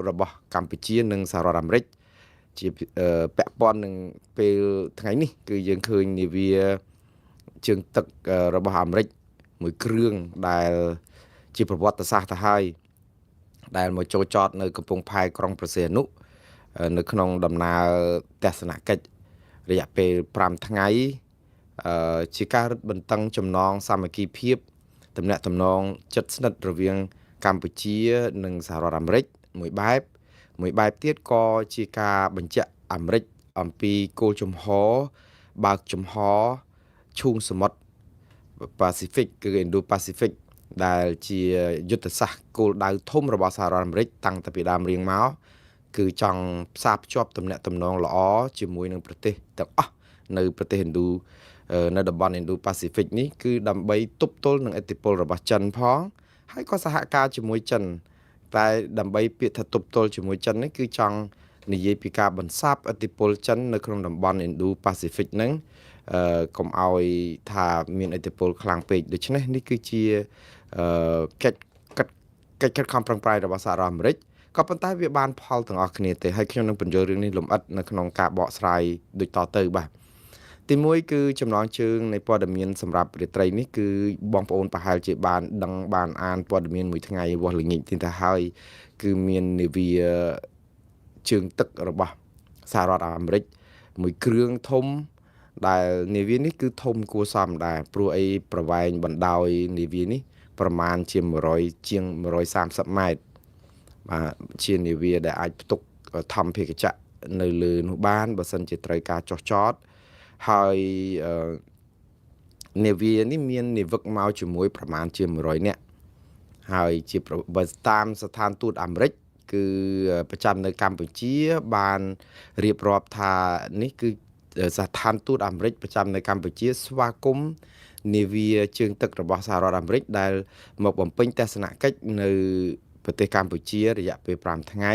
របស់កម្ពុជានិងសហរដ្ឋអាមេរិកជាពាក់ព័ន្ធនឹងពេលថ្ងៃនេះគឺយើងឃើញនាវាជើងទឹករបស់អាមេរិកមួយគ្រឿងដែលជាប្រវត្តិសាស្ត្រទៅហើយដែលមកចូលចតនៅកំពង់ផែក្រុងព្រះសីហនុនៅក្នុងដំណើរទស្សនកិច្ចរយៈពេល5ថ្ងៃជាការរឹតបន្តឹងចំណងសាមគ្គីភាពទំនាក់ទំនងជិតស្និទ្ធរវាងកម្ពុជានិងសហរដ្ឋអាមេរិកមួយបែបទៀតក៏ជាការបញ្ជាក់អាមេរិកអំពីគោលជំហរបើកចំហឈូងសមុទ្រ Pacific គឺ Indo-Pacific ដែលជាយុទ្ធសាស្ត្រគោលដៅធំរបស់សហរដ្ឋអាមេរិកតាំងពីដើមរៀងមកគឺចង់ផ្សារភ្ជាប់ទំនាក់ទំនងល្អជាមួយនឹងប្រទេសទាំងអស់នៅប្រទេសឥណ្ឌូនៅតំបន់ Indo-Pacific នេះគឺដើម្បីទប់ទល់នឹងឥទ្ធិពលរបស់ចិនផងហើយក៏សហការជាមួយចិនតែដើម្បីពាក្យថាទប់ទល់ជាមួយចិននេះគឺចង់និយាយពីការបន្សាបឥទ្ធិពលចិននៅក្នុងតំបន់ Indo-Pacific ហ្នឹងកុំឲ្យថាមានឥទ្ធិពលខ្លាំងពេកដូច្នេះនេះគឺជាកិច្ចខិតខំប្រឹងប្រែងរបស់សហរដ្ឋអាមេរិកក៏ប៉ុន្តែវាបានផលទាំងអស់គ្នាទេហើយខ្ញុំនឹងបញ្យល់រឿងនេះលម្អិតនៅក្នុងការបកស្រាយដូចតទៅបាទទីមួយគឺចំណងជើងនៃព័ត៌មានសម្រាប់រាត្រីនេះគឺបងប្អូនប្រហែលជាបានដឹងបានអានព័ត៌មានមួយថ្ងៃវាស់ល្ងាចទីទៅហើយគឺមាននាវាជើងទឹករបស់សហរដ្ឋអាមេរិកមួយគ្រឿងធំដែលនាវានេះគឺធំគួរសមដែរព្រោះអីប្រវែងបណ្ដោយនាវានេះប្រមាណជា130 ម៉ែត្របាទជានាវាដែលអាចផ្ទុកធម្មភាគចក្រនៅលើនោះបានបើសិនជាត្រូវការចុះចតហើយនាវានេះមាននាវិកមកជាមួយប្រមាណជា100នាក់ហើយជាបើតាមស្ថានទូតអាមេរិកគឺប្រចាំនៅកម្ពុជាបានរៀបរាប់ថានេះគឺស្ថានទូតអាមេរិកប្រចាំនៅកម្ពុជាស្វាគមន៍នាវាជើងទឹករបស់សហរដ្ឋអាមេរិកដែលមកបំពេញទស្សនកិច្ចនៅប្រទេសកម្ពុជារយៈពេល5ថ្ងៃ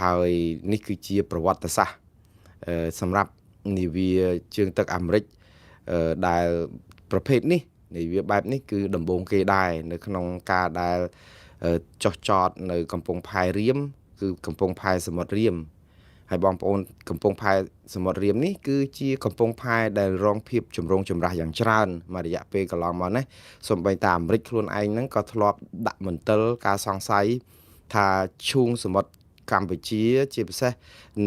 ហើយនេះគឺជាប្រវត្តិសាស្ត្រសម្រាប់នាវាជើងទឹកអាមេរិកដែលប្រភេទនេះនាវាបែបនេះគឺដំបូងគេដែរនៅក្នុងការដែលចុះចតនៅកំពង់ផែរៀមគឺកំពង់ផែសមុទ្ររៀមហើយបងប្អូនកំពង់ផែសមុទ្ររៀមនេះគឺជាកំពង់ផែដែលរងភាពចម្រូងចម្រាសយ៉ាងច្រើនមួយរយៈពេលកន្លងមកនេះសូម្បីតែអាមេរិកខ្លួនឯងហ្នឹងក៏ធ្លាប់ដាក់មន្ទិលការសង្ស័យថាឈូងសមុទ្រកម្ពុជាជាពិសេស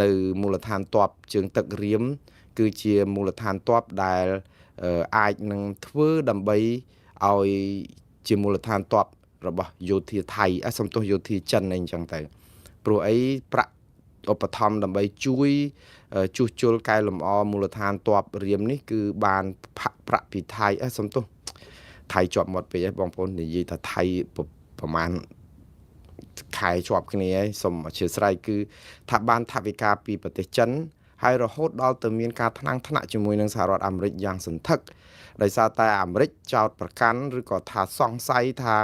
នៅមូលដ្ឋានទ័ពជើងទឹករៀមគឺជាមូលដ្ឋានទ័ពដែលអាចនឹងធ្វើដើម្បីឲ្យជាមូលដ្ឋានទ័ពរបស់យោធាថៃសំទោសយោធាចិនអីចឹងទៅព្រោះអីប្រាក់ឧបត្ថម្ភដើម្បីជួយជួសជុលកែលម្អមូលដ្ឋានទ័ពរៀមនេះគឺបានប្រាក់ពីថៃសំទោសថៃជាប់មាត់ពេកបងប្អូននិយាយថាថៃប្រហែលខែជាប់គ្នាហើយសូមអធិស្ឋានគឺថាបានថវិកាពីប្រទេសចិនហើយរហូតដល់ទៅមានការថ្នាក់ជាមួយនឹងសហរដ្ឋអាមេរិកយ៉ាងសន្ធឹកដោយសារតែអាមេរិកចោទប្រកាន់ឬក៏ថាសង្ស័យថា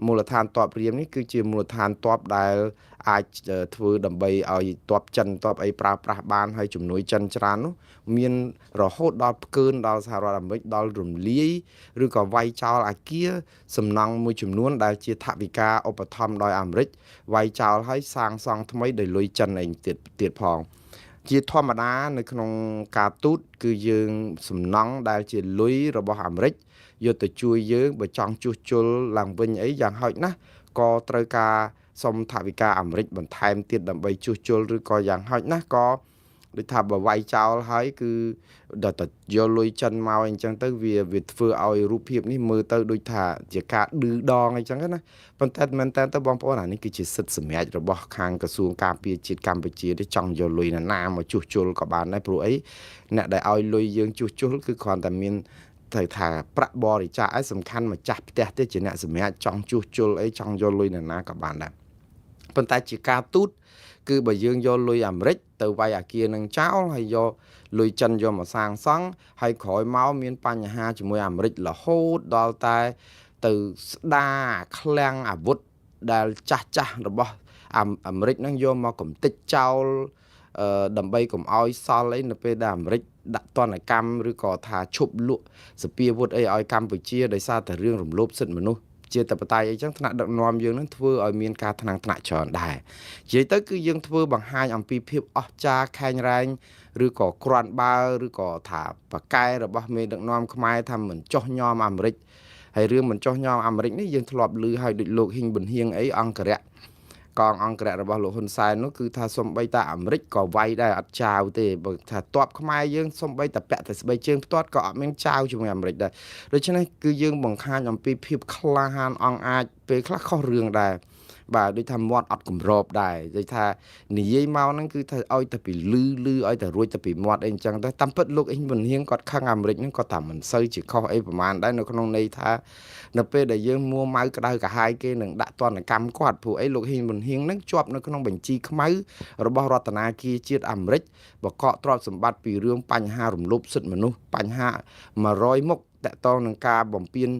មូលដ្ឋានទ័ពរៀមនេះគឺជាមូលដ្ឋានទ័ពដែលអាចធ្វើដើម្បីឲ្យទ័ពចិនទ័ពអីប្រើប្រាស់បានហើយជំនួយចិនច្រើននោះមានរហូតដល់ផ្កើនដល់សហរដ្ឋអាមេរិកដល់រំលាយឬក៏វាយចោលអាគារសំណង់មួយចំនួនដែលជាថវិកាឧបត្ថម្ភដោយអាមេរិកវាយចោលហើយសាងសង់ថ្មីដោយលុយចិនឯងទៀតផងជាធម្មតានៅក្នុងការទូតគឺយើងសំណង់ដែលជាលុយរបស់អាមេរិកយកទៅជួយយើងបើចង់ជួសជុលឡើងវិញអីយ៉ាងហោចណាស់ក៏ត្រូវការសុំថវិកាអាមេរិកបន្ថែមទៀតដើម្បីជួសជុលឬក៏យ៉ាងហោចណាស់ក៏ដូចថាបើវាយចោលហើយគឺដល់តែយកលុយចិនមកអញ្ចឹងទៅវាធ្វើឲ្យរូបភាពនេះមើលទៅដូចថាជាការឌឺដងអញ្ចឹងណាប៉ុន្តែមែនតើទៅបងប្អូនអានេះគឺជាសិទ្ធិសម្រេចរបស់ខាងក្រសួងការពារជាតិកម្ពុជាទេចង់យកលុយណាមកជួសជុលក៏បានដែរព្រោះអីអ្នកដែលឲ្យលុយយើងជួសជុលគឺគ្រាន់តែមានត្រូវថាប្រាក់បរិច្ចាគឲ្យសំខាន់ម្ចាស់ផ្ទះទេជាអ្នកសម្រាប់ចង់ជួសជុលអីចង់យកលុយណាក៏បានដែរប៉ុន្តែជាការទូតគឺបើយើងយកលុយអាមេរិកទៅវាយអាគារនឹងចោលហើយយកលុយចិនយកមកសាងសង់ហើយក្រោយមកមានបញ្ហាជាមួយអាមេរិករហូតដល់តែទៅស្ដារឃ្លាំងអាវុធដែលចាស់របស់អាមេរិកនឹងយកមកកំទេចចោលដើម្បីកុំឲ្យសល់អីនៅពេលដែលអាមេរិកដាក់ទណ្ឌកម្មឬក៏ថាឈប់លក់សពាវុធអីឲ្យកម្ពុជាដោយសារតែរឿងរំលោភសិទ្ធិមនុស្ស ជាតបតៃអីចឹងថ្នាក់ដឹកនាំយើងនឹងធ្វើឲ្យមានការថ្នាក់ច្រើនដែរនិយាយទៅគឺយើងធ្វើបង្ហាញអំពីភាពអស្ចារ្យខែងរែងឬក៏ក្រាន់បើឬក៏ថាបកែរបស់មេដឹកនាំខ្មែរថាមិនចោះញោមអាមេរិកហើយរឿងមិនចោះញោមអាមេរិកនេះយើងធ្លាប់ឮឲ្យដូចលោកហ៊ីងប៊ុនហៀងអីអង្គរៈកងអង្គរៈរបស់លោកហ៊ុនសែននោះគឺថាសំបីតាអាមេរិកក៏វាយដែរអត់ចាវទេបើថាតបខ្មែរយើងសំបីតាពាក់តែស្បែកជើងផ្ទាត់ក៏អត់មានចាវជាមួយអាមេរិកដែរដូច្នេះគឺយើងបង្ហាញអំពីភាពក្លាហានអង់អាចពេលខ្លះខុសរឿងដែរបាទដូចថាមាត់អត់គម្របដែរដូចថានិយាយមកហ្នឹងគឺថាឲ្យតែពីលឺឲ្យតែរួចតែពីមាត់អីអញ្ចឹងទៅតាមពិតលោកអ៊ីងប៊ុនហៀងគាត់ខឹងអាមេរិកហ្នឹងគាត់ថាមិនសូវជាខុសអីប្រហែលដែរនៅក្នុងន័យថានៅពេលដែលយើងមួម៉ៅក្តៅកាហាយគេនឹងដាក់ទណ្ឌកម្មគាត់ព្រោះអីលោកហ៊ីងប៊ុនហៀងហ្នឹងជាប់នៅក្នុងបញ្ជីខ្មៅរបស់រដ្ឋាភិបាលជាតិអាមេរិកបកកទ្រព្យសម្បត្តិពីរឿងបញ្ហារំលោភសិទ្ធិមនុស្សបញ្ហា100មុខតកតងនឹងការបំពាន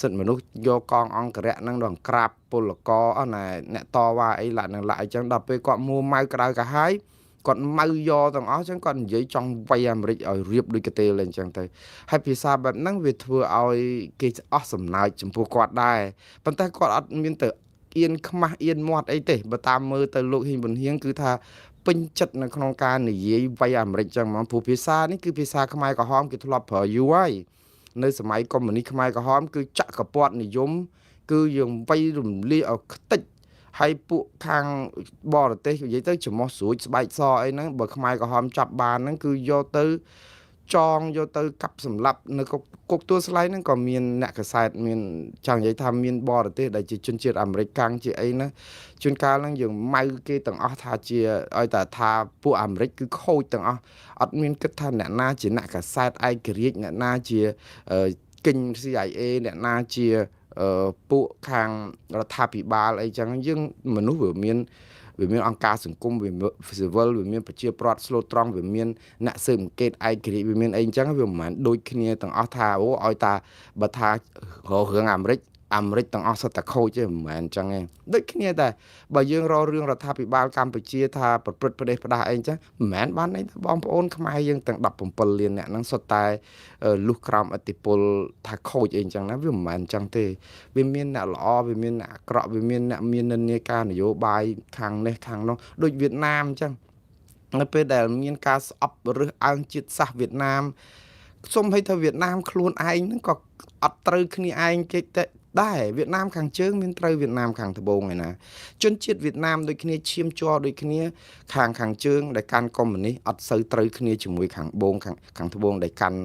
សិទ្ធិមនុស្សយកកងអង្គរៈហ្នឹងដល់ក្រាបពលករណែអ្នកតវ៉ាអីឡាក់នឹងឡាក់អញ្ចឹងដល់ពេលគាត់មួម៉ៅក្តៅកាហាយគាត់ម៉ៅយកទាំងអស់អញ្ចឹងគាត់និយាយចង់វាយអាមេរិកឲ្យរៀបដូចកាទេលអញ្ចឹងទៅហើយភាសាបែបហ្នឹងវាធ្វើឲ្យគេអស់សំណើចចំពោះគាត់ដែរប៉ុន្តែគាត់អត់មានទៅអៀនខ្មាស់អៀនមាត់អីទេបើតាមមើលទៅលោកហ៊ីងប៊ុនហៀងគឺថាពេញចិត្តនៅក្នុងការនិយាយវាយអាមេរិកចឹងហ្មងព្រោះភាសានេះគឺភាសាខ្មែរក្រហមគេធ្លាប់ប្រើយូរហើយនៅសម័យកុម្មុយនីសខ្មែរក្រហមគឺចក្រពត្តិនិយមគឺយើងវាយរំលាយឲ្យខ្ទេចហើយពួកខាងបរទេសនិយាយទៅច្រមុះស្រួចស្បែកសអីហ្នឹងបើខ្មែរក្រហមចាប់បានហ្នឹងគឺយកទៅចងយកទៅកាប់សម្លាប់នៅគុកទួលស្លែងហ្នឹងក៏មានអ្នកកសែតមានចង់និយាយថាមានបរទេសដែលជាជនជាតិអាមេរិកកាំងជាអីណាជួនកាលហ្នឹងយើងម៉ៅគេទាំងអស់ថាជាឲ្យតែថាពួកអាមេរិកគឺខូចទាំងអស់អត់មានគិតថាអ្នកណាជាអ្នកកសែតឯករាជ្យអ្នកណាជាគិញ CIA អ្នកណាជាពួកខាងរដ្ឋាភិបាលអីចឹងយើងមនុស្សវាមានអង្គការសង្គមវាស៊ីវិលវាមានប្រជាប្រដ្ឋស្លូតត្រង់វាមានអ្នកស៊ើបអង្កេតឯករាជ្យវាមានអីចឹងវាមិនមែនដូចគ្នាទាំងអស់ថាអូឲ្យតាបើថារឿងអាមេរិកទាំងអស់សុទ្ធតែខូចទេមិនមែនអញ្ចឹងទេដូចគ្នាដែរបើយើងរករឿងរដ្ឋាភិបាលកម្ពុជាថាប្រព្រឹត្តប្រទេសផ្ដាស់អីអញ្ចឹងមិនមែនបានន័យថាបងប្អូនខ្មែរយើងទាំង17លានអ្នកហ្នឹងសុទ្ធតែលុះក្រោមឥទ្ធិពលថាខូចអីអញ្ចឹងណាវាមិនមែនអញ្ចឹងទេវាមានអ្នកល្អវាមានអ្នកអាក្រក់វាមានអ្នកមាននិន្នាការនយោបាយខាងនេះខាងនោះដូចវៀតណាមអញ្ចឹងនៅពេលដែលមានការស្អប់រើសអើងជាតិសាសន៍វៀតណាមសូម្បីថាវៀតណាមខ្លួនឯងហ្នឹងក៏អត់ត្រូវគ្នាឯងគេដែរវៀតណាមខាងជើងមានត្រូវវៀតណាមខាងត្បូងឯណាជនជាតិវៀតណាមដូចគ្នាឈាមជ័រដូចគ្នាខាងជើងដែលកាន់កុម្មុយនីសអត់សូវត្រូវគ្នាជាមួយខាងត្បូងដែលកាន់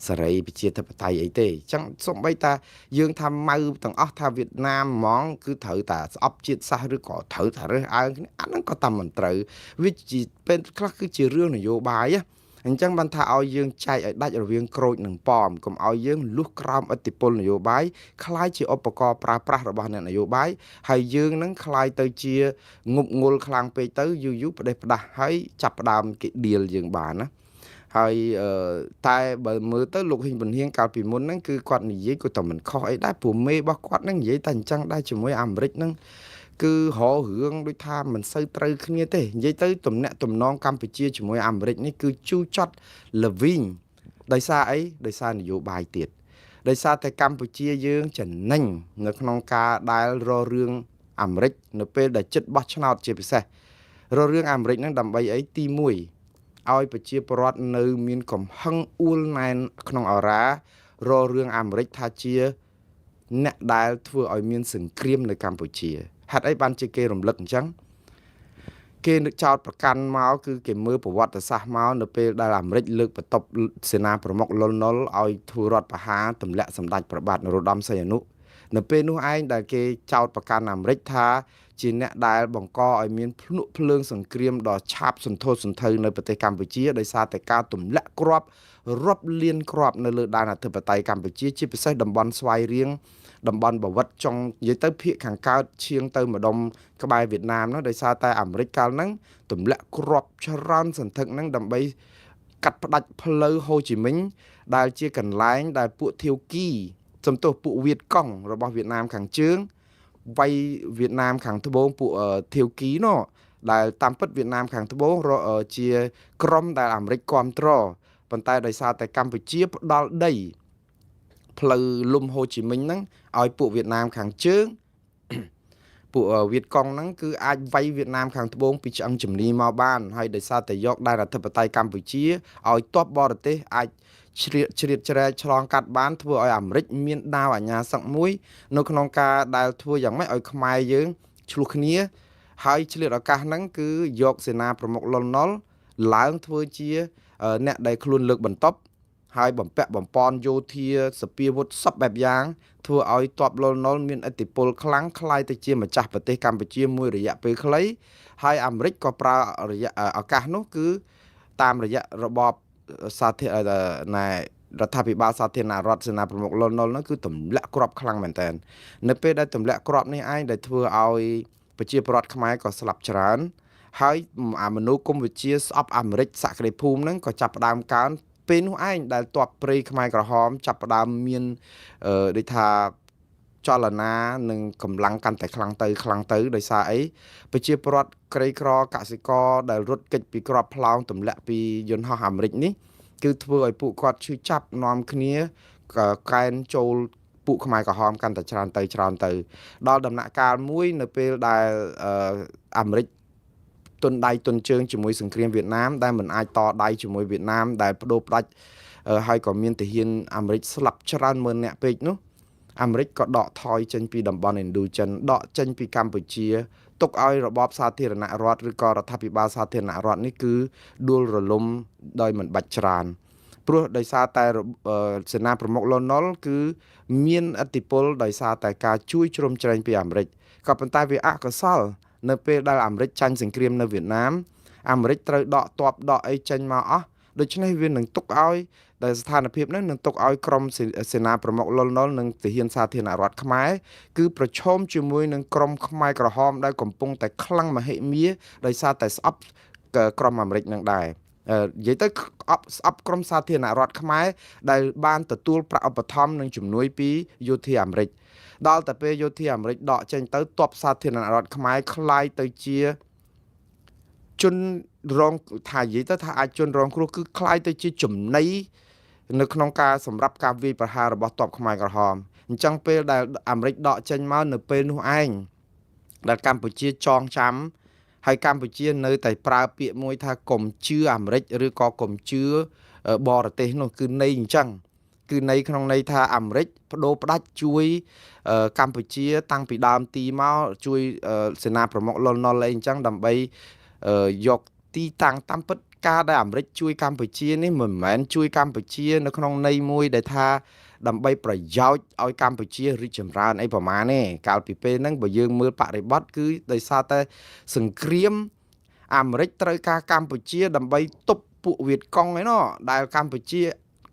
សេរីប្រជាធិបតេយ្យអីទេអញ្ចឹងសូម្បីតាយើងថាម៉ៅទាំងអស់ថាវៀតណាមហ្មងគឺត្រូវតែស្អប់ជាតិសាសន៍ឬក៏ត្រូវតែរើសអើងគ្នាអាហ្នឹងក៏តាមមិនត្រូវវាជាពេលខ្លះគឺជារឿងនយោបាយអញ្ចឹងបានថាឲ្យយើងចែកឲ្យដាច់រវាងក្រូចនិងប៉មកុំឲ្យយើងលុះក្រោមឥទ្ធិពលនយោបាយคล้ายជាឧបករណ៍ប្រើប្រាស់របស់អ្នកនយោបាយហើយយើងនឹងคล้ายទៅជាងប់ងល់ខ្លាំងពេកទៅយូរផ្ដេសផ្ដាស់ហើយចាប់ផ្ដើមគេឌីលយើងបានណាហើយតែបើមើលទៅលោកហ៊ីងប៊ុនហៀងកាលពីមុនហ្នឹងគឺគាត់និយាយគាត់តែមិនខុសអីដែរព្រោះមេរបស់គាត់ហ្នឹងនិយាយតែអញ្ចឹងដែរជាមួយអាមេរិកហ្នឹងគឺរករឿងដូចថាមិនសូវត្រូវគ្នាទេនិយាយទៅទំនាក់ទំនងកម្ពុជាជាមួយអាមេរិកនេះគឺជូរចត់ល្វីងដោយសារអីដោយសារនយោបាយទៀតដោយសារតែកម្ពុជាយើងចំណេញនៅក្នុងការដែលរករឿងអាមេរិកនៅពេលដែលចិត្តបោះឆ្នោតជាពិសេសរករឿងអាមេរិកហ្នឹងដើម្បីអីទី1ឲ្យប្រជាពលរដ្ឋនៅមានកំហឹងអួលណែនក្នុងអរ៉ារករឿងអាមេរិកថាជាអ្នកដែលធ្វើឲ្យមានសង្គ្រាមនៅកម្ពុជាហេតុអីបានជាគេរំលឹកអញ្ចឹងគេនឹកចោតប្រកាន់មកគឺគេមើលប្រវត្តិសាស្ត្រមកនៅពេលដែលអាមេរិកលើកបន្ទប់សេនាប្រមុខលន់នល់ឲ្យធ្វើរដ្ឋប្រហារទម្លាក់សម្ដេចព្រះបាទនរោត្តមសីហនុនៅពេលនោះឯងដែលគេចោតប្រកាន់អាមេរិកថាជាអ្នកដែលបង្កឲ្យមានភ្នក់ភ្លើងសង្គ្រាមដ៏ឆាប់សន្ធោសន្ធៅនៅប្រទេសកម្ពុជាដោយសារតែការទម្លាក់គ្រាប់រាប់លានគ្រាប់នៅលើដែនអធិបតេយ្យកម្ពុជាជាពិសេសតំបន់ស្វាយរៀងតំបន់បវត្តចុងនិយាយទៅភាគខាងកើតឈៀងទៅម្ដុំក្បែរវៀតណាមនោះដោយសារតែអាមេរិកកាលហ្នឹងទម្លាក់គ្រាប់ច្រើនសន្ធឹកហ្នឹងដើម្បីកាត់ផ្ដាច់ផ្លូវហូជីមិញដែលជាកន្លែងដែលពួកធាវគីសំទោសពួកវៀតកុងរបស់វៀតណាមខាងជើងវាយវៀតណាមខាងត្បូងពួកធាវគីនោះដែលតាមពិតវៀតណាមខាងត្បូងជាក្រុមដែលអាមេរិកគ្រប់គ្រងប៉ុន្តែដោយសារតែកម្ពុជាផ្ដាល់ដី ផ្លូវលំហូជីមិញហ្នឹងឲ្យពួកវៀតណាមខាងជើងពួកវៀតកុងហ្នឹងគឺអាចវាយវៀតណាមខាងត្បូងពីឆ្អឹងជំនីមកបានហើយដោយសារតែយកដែនអធិបតេយ្យកម្ពុជាឲ្យទ័ពបរទេសអាចជ្រៀតជ្រែកឆ្លងកាត់បានធ្វើឲ្យអាមេរិកមានដាវអាញាសឹកមួយនៅក្នុងការដែលធ្វើយ៉ាងម៉េចឲ្យខ្មែរយើងឆ្លោះគ្នាហើយឆ្លៀតឱកាសហ្នឹងគឺយកសេនាប្រមុខលន់នល់ឡើងធ្វើជាអ្នកដែលខ្លួនលើកបន្ទប់ហើយបំពាក់បំពន់យោធាសពាវុធសពបែបយ៉ាងធ្វើឲ្យទ័ពលន់នល់មានឥទ្ធិពលខ្លាំងคล้ายទៅជាម្ចាស់ប្រទេសកម្ពុជាមួយរយៈពេលខ្លីហើយអាមេរិកក៏ប្រើរយៈឱកាសនោះគឺតាមរយៈរបបសាធារណរដ្ឋាភិបាលសាធារណរដ្ឋសេនាប្រមុខលន់នល់នោះគឺទម្លាក់គ្រាប់ខ្លាំងមែនតើនៅពេលដែលទម្លាក់គ្រាប់នេះឯងដែលធ្វើឲ្យប្រជាពលរដ្ឋខ្មែរក៏ស្លាប់ច្រើនហើយអាមនោគមវិជ្ជាស្អប់អាមេរិកសក្តិភូមិហ្នឹងក៏ចាប់ផ្ដើមកើនពេលនោះឯងដែលទ័ពព្រៃខ្មែរក្រហមចាប់ផ្ដើមមានដូចថាចលនានិងកម្លាំងកាន់តែខ្លាំងទៅដោយសារអីប្រជាពលរដ្ឋក្រីក្រកសិករដែលរត់គេចពីក្របផ្លោងទម្លាក់ពីយន្តហោះអាមេរិកនេះគឺធ្វើឲ្យពួកគាត់ឈឺចាប់នាំគ្នាកែនចូលពួកខ្មែរក្រហមកាន់តែច្រើនទៅដល់ដំណាក់កាលមួយនៅពេលដែលអាមេរិកទុនដៃទុនជើងជាមួយសង្គ្រាមវៀតណាមដែលមិនអាចតដៃជាមួយវៀតណាមដែលបដូរផ្ដាច់ហើយក៏មានទាហានអាមេរិកស្លាប់ច្រើនម៉ឺននាក់ពេកនោះអាមេរិកក៏ដកថយចេញពីតំបន់ឥណ្ឌូចិនដកចេញពីកម្ពុជាទុកឲ្យរបបសាធារណរដ្ឋឬក៏រដ្ឋាភិបាលសាធារណរដ្ឋនេះគឺដួលរលំដោយមិនបាច់ច្រើនព្រោះដោយសារតែសេនាប្រមុខលន់នល់គឺមានឥទ្ធិពលដោយសារតែការជួយជ្រោមជ្រែងពីអាមេរិកក៏ប៉ុន្តែវាអកុសលនៅពេលដែលអាមេរិកចាញ់សង្គ្រាមនៅវៀតណាមអាមេរិកត្រូវដកទ័ពដកអីចេញមកអស់ដូច្នេះវានឹងទុកឲ្យដែលស្ថានភាពនេះនឹងទុកឲ្យក្រមសេនាប្រមុខលន់នល់និងទាហានសាធារណរដ្ឋខ្មែរគឺប្រឈមជាមួយនឹងក្រមខ្មែរក្រហមដែលកំពុងតែខ្លាំងមហិមាដោយសារតែស្អប់ក្រមអាមេរិកនឹងដែរនិយាយទៅស្អប់ក្រមសាធារណរដ្ឋខ្មែរដែលបានទទួលប្រាក់ឧបត្ថម្ភនិងជំនួយពីយោធាអាមេរិកដល់តែពេលយោធាអាមេរិកដកចេញទៅទ័ពសាធារណរដ្ឋខ្មែរคล้ายទៅជាជនរងថានិយាយទៅថាអាចជនរងគ្រោះគឺคล้ายទៅជាចំណីនៅក្នុងការសម្រាប់ការវាយប្រហាររបស់ទ័ពខ្មែរក្រហមអញ្ចឹងពេលដែលអាមេរិកដកចេញមកនៅពេលនោះឯងដែលកម្ពុជាចងចាំហើយកម្ពុជានៅតែប្រើពាក្យមួយថាកុំជឿអាមេរិកឬក៏កុំជឿបរទេសនោះគឺន័យអញ្ចឹងគឺន័យក្នុងន័យថាអាមេរិកបដូរផ្ដាច់ជួយកម្ពុជាតាំងពីដើមទីមកជួយសេនាប្រមុខលន់នល់អីអញ្ចឹងដើម្បីយកទីតាំងតាមពិតការដែលអាមេរិកជួយកម្ពុជានេះមិនមែនជួយកម្ពុជានៅក្នុងន័យមួយដែលថាដើម្បីប្រយោជន៍ឲ្យកម្ពុជារីកចម្រើនអីប្រមាណទេកាលពីពេលហ្នឹងបើយើងមើលបរិបត្តិគឺដោយសារតែសង្គ្រាមអាមេរិកត្រូវការកម្ពុជាដើម្បីទប់ពួកវៀតកុងឯណោះដែលកម្ពុជា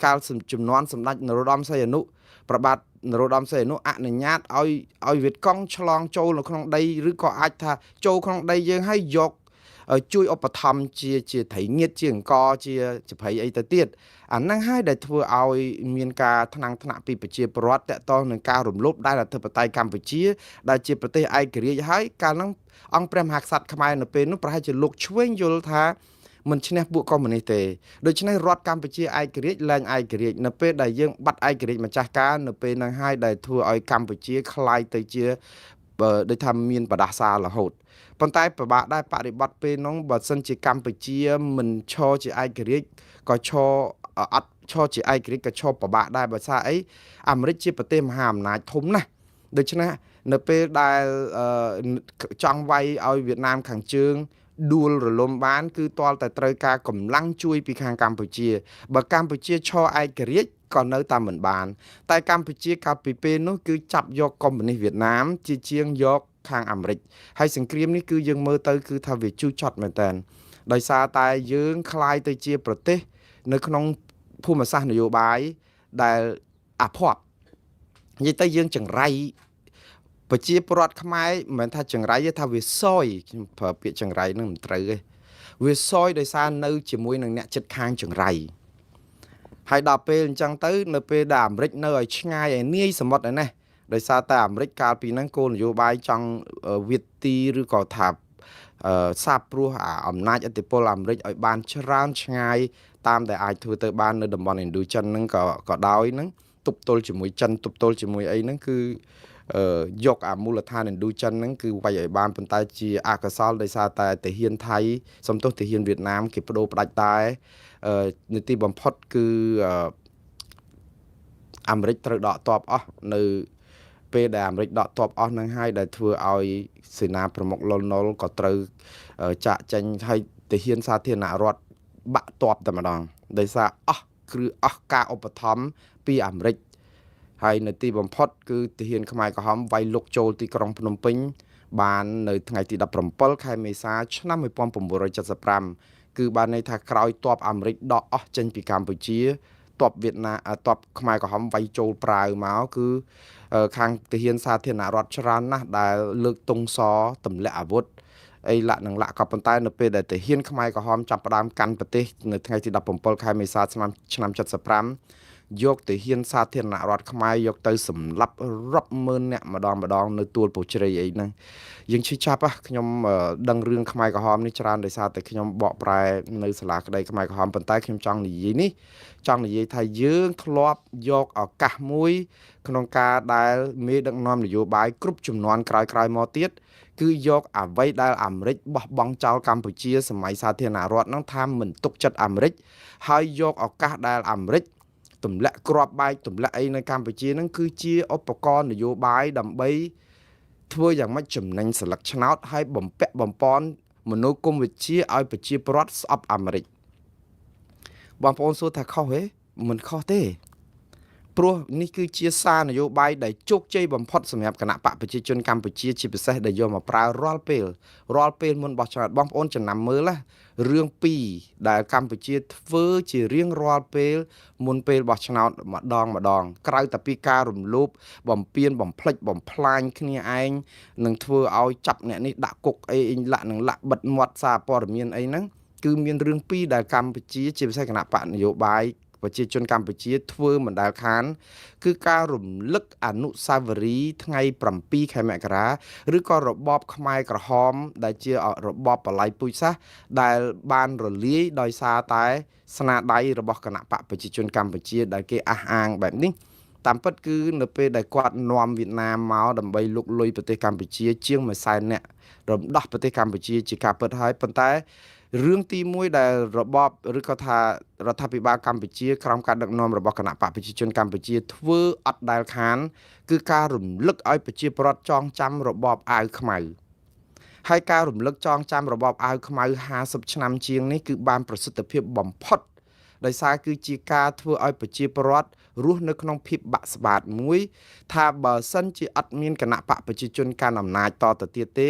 កាលជំនាន់សម្ដេចនរោត្តមសីហនុប្របាទនរោត្តមសីហនុអនុញ្ញាតឲ្យវៀតកុងឆ្លងចូលនៅក្នុងដីឬក៏អាចថាចូលក្នុងដីយើងហើយយកជួយឧបត្ថម្ភជាត្រីងៀតជាអង្គជាចភ័យអីទៅទៀតអាហ្នឹងហើយដែលធ្វើឲ្យមានការថ្នាំងថ្នាក់ពីប្រជាពលរដ្ឋតកតងនឹងការរំលោភដែនអធិបតេយ្យកម្ពុជាដែលជាប្រទេសឯករាជ្យហើយកាលហ្នឹងអង្គព្រះមហាក្សត្រខ្មែរនៅពេលនោះប្រហែលជាលោកឆ្វេងយល់ថាមិនឈ្នះពួកកុម្មុយនីសទេដូច្នេះរដ្ឋកម្ពុជាឯករាជ្យឡើងឯករាជ្យនៅពេលដែលយើងបាត់ឯករាជ្យម្ចាស់ការនៅពេលហ្នឹងហើយដែលធ្វើឲ្យកម្ពុជាคล้ายទៅជាដូចថាមានបដាសារហូតប៉ុន្តែពិបាកដែរបរិបត្តិពេលនោះបើសិនជាកម្ពុជាមិនឈរជាឯករាជ្យក៏ឈរអត់ឈរជាឯករាជ្យក៏ឈរពិបាកដែរបើសារអីអាមេរិកជាប្រទេសមហាអំណាចធំណាស់ដូច្នេះនៅពេលដែលចង់វាយឲ្យវៀតណាមខាងជើងដួលរលំបានគឺទាល់តែត្រូវការកម្លាំងជួយពីខាងកម្ពុជាបើកម្ពុជាឈរឯករាជ្យក៏នៅតែមិនបានតែកម្ពុជាកាលពីពេលនោះគឺចាប់យកកុម្មុយនីសវៀតណាមជាជាងយកខាងអាមេរិកហើយសង្គ្រាមនេះគឺយើងមើលទៅគឺថាវាជូរចត់មែនតើដោយសារតែយើងคล้ายទៅជាប្រទេសនៅក្នុងភូមិសាស្ត្រនយោបាយដែលអភ័ព្វនិយាយទៅយើងចង្រៃប្រជាពលរដ្ឋខ្មែរមិនមែនថាចង្រៃទេថាវាសយខ្ញុំប្រើពាក្យចង្រៃនឹងមិនត្រូវទេវាសយដោយសារនៅជាមួយនឹងអ្នកចិត្តខាងចង្រៃហើយដល់ពេលអញ្ចឹងទៅនៅពេលដែលអាមេរិកនៅឲ្យឆ្ងាយឲ្យនាយសមុទ្រឯនេះដោយសារតែអាមេរិកកាលពីហ្នឹងគោលនយោបាយចង់វិទីឬក៏ថាសាបព្រោះអំណាចឥទ្ធិពលអាមេរិកឲ្យបានច្រើនឆ្ងាយតាមដែលអាចធ្វើទៅបាននៅតំបន់ឥណ្ឌូចិនហ្នឹងក៏ដោយហ្នឹង ទប់ទល់ជាមួយចិនទប់ទល់ជាមួយអីហ្នឹងគឺយកអាមូលដ្ឋានឥណ្ឌូចិនហ្នឹងគឺវាយឲ្យបានប៉ុន្តែជាអកុសលដោយសារតែទាហានថៃសំទោសទាហានវៀតណាមគេបដូរផ្ដាច់តែនីតិបំផុតគឺអាមេរិកត្រូវដកទ័ពអស់នៅពេលដែលអាមេរិកដកទ័ពអស់ហ្នឹងហើយដែលធ្វើឲ្យសេនាប្រមុខលន់នល់ក៏ត្រូវចាក់ចេញឲ្យទាហានសាធារណរដ្ឋបាក់ទ័ពតែម្ដងដោយសារអស់ការឧបត្ថម្ភពីអាមេរិកហើយនៅទីបំផុតគឺទាហានខ្មែរក្រហមវាយលុកចូលទីក្រុងភ្នំពេញបាននៅថ្ងៃទី17ខែមេសាឆ្នាំ1975គឺបានន័យថាក្រោយទ័ពអាមេរិកដកអស់ចេញពីកម្ពុជាទ័ពវៀតណាមទ័ពខ្មែរក្រហមវាយចូលប្រាវមកគឺខាងទាហានសាធារណរដ្ឋច្រើនណាស់ដែលលើកទង់សទម្លាក់អាវុធអីលាក់នឹងលាក់ក៏ប៉ុន្តែនៅពេលដែលទាហានខ្មែរក្រហមចាប់ផ្ដើមកាន់ប្រទេសនៅថ្ងៃទី17ខែមេសាឆ្នាំ75យកទាហានសាធារណរដ្ឋខ្មែរយកទៅសម្លាប់រាប់ម៉ឺនអ្នកម្ដងនៅទួលពោជ្រៃអីហ្នឹងយើងឈឺចាប់ខ្ញុំដឹងរឿងខ្មែរក្រហមនេះច្រើនដោយសារតែខ្ញុំបកប្រែនៅសាលាក្តីខ្មែរក្រហមប៉ុន្តែខ្ញុំចង់និយាយថាយើងធ្លាប់យកឱកាសមួយក្នុងការដែលមេដឹកនាំនយោបាយគ្រប់ជំនាន់ក្រោយមកទៀតគឺយកអ្វីដែលអាមេរិកបោះបង់ចោលកម្ពុជាសម័យសាធារណរដ្ឋហ្នឹងថាមិនទុកចិត្តអាមេរិកហើយយកឱកាសដែលអាមេរិកទម្លាក់គ្រាប់បែកទម្លាក់អីនៅកម្ពុជាហ្នឹងគឺជាឧបករណ៍នយោបាយដើម្បីធ្វើយ៉ាងម៉េចចំណេញស្លឹកឆ្នោតហើយបំពាក់បំពន់មនោគមវិជ្ជាឲ្យប្រជាពលរដ្ឋស្អប់អាមេរិកបងប្អូនសួរថាខុសទេមិនខុសទេព្រោះនេះគឺជាសារនយោបាយដែលជោគជ័យបំផុតសម្រាប់គណៈបកប្រជាជនកម្ពុជាជាពិសេសដែលយកមកប្រើរាល់ពេលមុនបោះឆ្នោតបងប្អូនចំណាំមើលរឿងពីរដែលកម្ពុជាធ្វើជារៀងរាល់ពេលមុនពេលបោះឆ្នោតម្ដងក្រៅតែពីការរំលោភបំពានបំផ្លិចបំផ្លាញគ្នាឯងនឹងធ្វើឲ្យចាប់អ្នកនេះដាក់គុកអីលាក់បិទមាត់សារព័ត៌មានអីហ្នឹងគឺមានរឿងពីរដែលកម្ពុជាជាពិសេសគណៈបកនយោបាយប្រជាជនកម្ពុជាធ្វើមិនដែលខានគឺការរំលឹកអនុស្សាវរីយ៍ថ្ងៃ7ខែមករាឬក៏របបខ្មែរក្រហមដែលជារបបបល័យពូជសាសន៍ដែលបានរលាយដោយសារតែស្នាដៃរបស់គណៈបកប្រជាជនកម្ពុជាដែលគេអះអាងបែបនេះតាមពិតគឺនៅពេលដែលគាត់នាំវៀតណាមមកដើម្បីលុកលុយប្រទេសកម្ពុជាជាង100,000នាក់រំដោះប្រទេសកម្ពុជាជាការពិតហើយប៉ុន្តែរឿងទី1ដែលរបបឬក៏ថារដ្ឋាភិបាលកម្ពុជាក្រោមការដឹកនាំរបស់គណៈបកប្រជាជនកម្ពុជាធ្វើអត់ដែលខានគឺការរំលឹកឲ្យប្រជាពលរដ្ឋចងចាំរបបអាវខ្មៅហើយការរំលឹកចងចាំរបបអាវខ្មៅ50ឆ្នាំជាងនេះគឺបានប្រសិទ្ធភាពបំផុតដោយសារគឺជាការធ្វើឲ្យប្រជាពលរដ្ឋរស់នៅក្នុងភាពបាក់ស្បាតមួយថាបើសិនជាអត់មានគណៈបកប្រជាជនកាន់អំណាចតទៅទៀតទេ